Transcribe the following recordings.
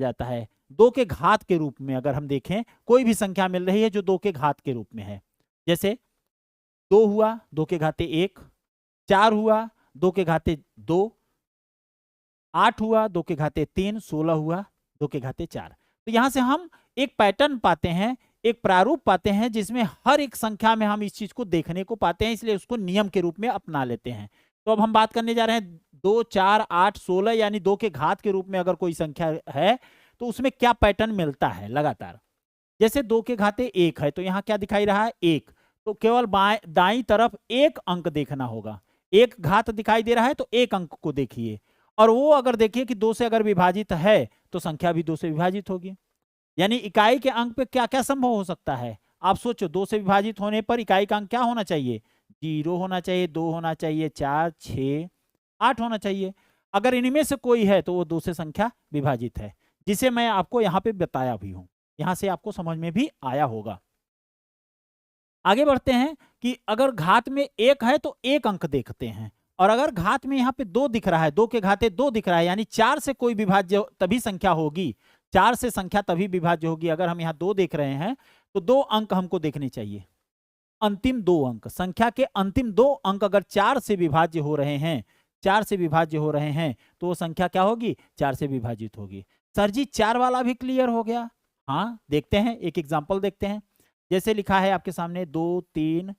जाता है 2 के घात के रूप में। अगर हम देखें कोई भी संख्या मिल रही है जो 2 के घात के रूप में है, जैसे 2 हुआ 2 के घाते 1, 4 हुआ 2 के घाते 2, 8 हुआ 2 के घाते 3, 16 हुआ 2 के घाते 4। तो यहां से हम एक पैटर्न पाते हैं, एक प्रारूप पाते हैं जिसमें हर एक संख्या में हम इस चीज को देखने को पाते हैं, इसलिए उसको नियम के रूप में अपना लेते हैं। तो अब हम बात करने जा रहे हैं 2, 4, 8, 16 यानी 2 के घात के रूप में अगर कोई संख्या है तो उसमें क्या पैटर्न मिलता है लगातार। जैसे 2 के घाते 1 है तो यहाँ क्या दिखाई रहा है 1, तो केवल दाईं तरफ एक अंक देखना होगा। एक घात दिखाई दे रहा है तो एक अंक को देखिए, और वो अगर देखिए कि 2 से अगर विभाजित है तो संख्या भी 2 से विभाजित होगी। यानी इकाई के अंक पे क्या क्या संभव हो सकता है, आप सोचो। 2 से विभाजित होने पर इकाई का अंक क्या होना चाहिए, 0 होना चाहिए, 2 होना चाहिए, 4, 6, 8 होना चाहिए। अगर इनमें से कोई है तो वो 2 से संख्या विभाजित है, जिसे मैं आपको यहाँ पे बताया भी हूं। यहां से आपको समझ में भी आया होगा। आगे बढ़ते हैं कि अगर घात में 1 है तो एक अंक देखते हैं, और अगर घात में यहाँ पे 2 दिख रहा है, 2 के घाते 2 दिख रहा है, यानी 4 से कोई विभाज्य तभी संख्या होगी, 4 से संख्या तभी विभाज्य होगी। अगर हम यहाँ 2 देख रहे हैं तो 2 अंक हमको देखने चाहिए, अंतिम 2 अंक। संख्या के अंतिम 2 अंक अगर 4 से विभाज्य हो रहे हैं, 4 से विभाज्य हो रहे हैं तो वो संख्या क्या होगी, 4 से विभाजित होगी। सर जी 4 वाला भी क्लियर हो गया? हाँ, देखते हैं, एक एग्जाम्पल देखते हैं। जैसे लिखा है आपके सामने 2, 3,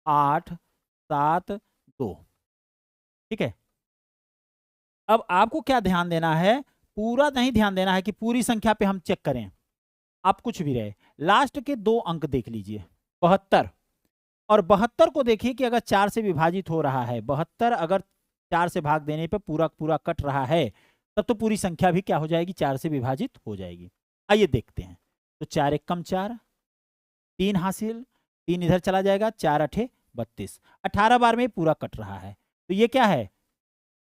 8, 7, 2। ठीक है, अब आपको क्या ध्यान देना है, पूरा नहीं ध्यान देना है कि पूरी संख्या पे हम चेक करें। आप कुछ भी रहे, लास्ट के 2 अंक देख लीजिए, 72 और 72 को देखिए कि अगर 4 से विभाजित हो रहा है, 72 अगर 4 से भाग देने पे पूरा पूरा कट रहा है, तब तो पूरी संख्या भी क्या हो जाएगी, 4 से विभाजित हो जाएगी। आइए देखते हैं। तो 4 एक कम 4, 3 हासिल, 3 इधर चला जाएगा, 4 अठे 32, 18 बार में पूरा कट रहा है। तो ये क्या है,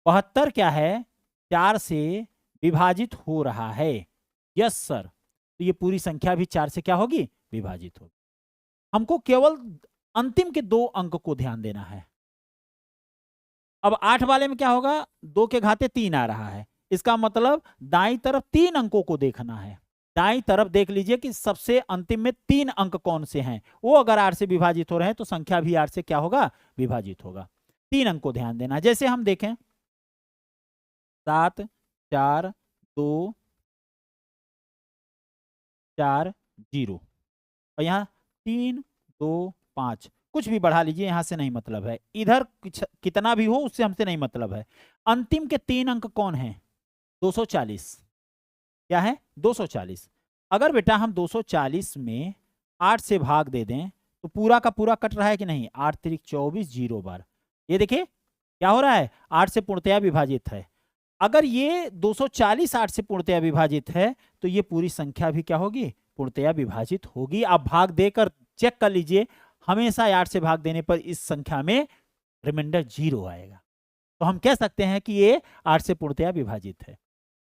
72 क्या है, 4 से विभाजित हो रहा है। यस सर, तो ये पूरी संख्या भी 4 से क्या होगी, विभाजित होगी। हमको केवल अंतिम के 2 अंक को ध्यान देना है। अब 8 वाले में क्या होगा, 2 के घाते 3 आ रहा है, इसका मतलब दाईं तरफ 3 अंकों को देखना है। दाईं तरफ देख लीजिए कि सबसे अंतिम में 3 अंक कौन से हैं, वो अगर 8 से विभाजित हो रहे हैं तो संख्या भी 8 से क्या होगा, विभाजित होगा। 3 अंक को ध्यान देना। जैसे हम देखें 7, 4, 2, 4, 0, और यहाँ 3, 2, 5, कुछ भी बढ़ा लीजिए, यहां से नहीं मतलब है, इधर कितना भी हो उससे हमसे नहीं मतलब है। अंतिम के 3 अंक कौन है, 240। क्या है, 240। अगर बेटा हम 240 में 8 से भाग दे दें तो पूरा का पूरा कट रहा है कि नहीं, 8 3 24, 0 बार। ये देखिए क्या हो रहा है, 8 से पूर्णतया विभाजित है। अगर ये 240 8 से पूर्णतया विभाजित है तो ये पूरी संख्या भी क्या होगी, पूर्णतया विभाजित होगी। आप भाग देकर चेक कर लीजिए, हमेशा 8 से भाग देने पर इस संख्या में रिमाइंडर 0 आएगा। तो हम कह सकते हैं कि ये 8 से पूर्णतया विभाजित है,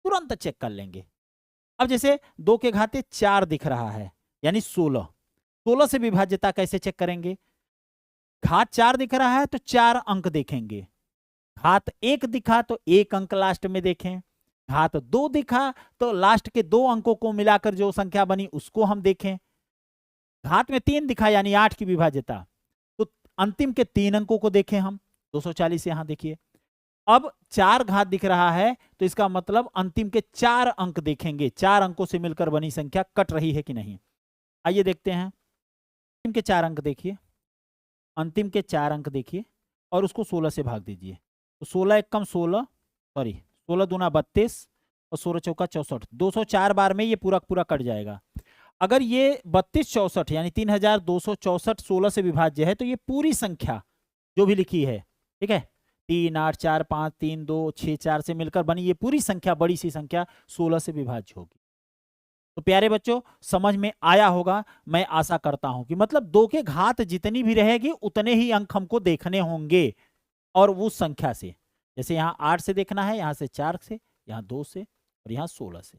तुरंत चेक कर लेंगे। अब जैसे 2 के घाते 4 दिख रहा है, यानी 16, 16 से विभाज्यता कैसे चेक करेंगे, घात 4 दिख रहा है तो 4 अंक देखेंगे, घात 1 दिखा तो 1 अंक लास्ट में देखें, घात 2 दिखा तो लास्ट के 2 अंकों को मिलाकर जो संख्या बनी उसको हम देखें, घात में 3 दिखा यानी 8 की विभाज्यता, तो अंतिम के 3 अंकों को देखें हम। 240 यहां देखिए, अब 4 घात दिख रहा है तो इसका मतलब अंतिम के 4 अंक देखेंगे, 4 अंकों से मिलकर बनी संख्या कट रही है कि नहीं। आइए देखते हैं, अंतिम के 4 अंक देखिए, अंतिम के 4 अंक देखिए और उसको 16 से भाग दीजिए। तो 16 एक कम 16, सॉरी 16 दूना 32 और 16 चौका 64, 204 बार में ये पूरा पूरा कट जाएगा। अगर ये 32 64 यानी 3264 16 से विभाज्य है तो ये पूरी संख्या जो भी लिखी है, ठीक है, 3 8 4 5 3 2 6 4 से मिलकर बनी ये पूरी संख्या, बड़ी सी संख्या 16 से विभाज्य होगी। तो प्यारे बच्चों समझ में आया होगा, मैं आशा करता हूं कि मतलब 2 के घात जितनी भी रहेगी उतने ही अंक हमको देखने होंगे, और उस संख्या से, जैसे यहाँ 8 से देखना है, यहाँ से 4 से, यहाँ 2 से और यहाँ 16 से।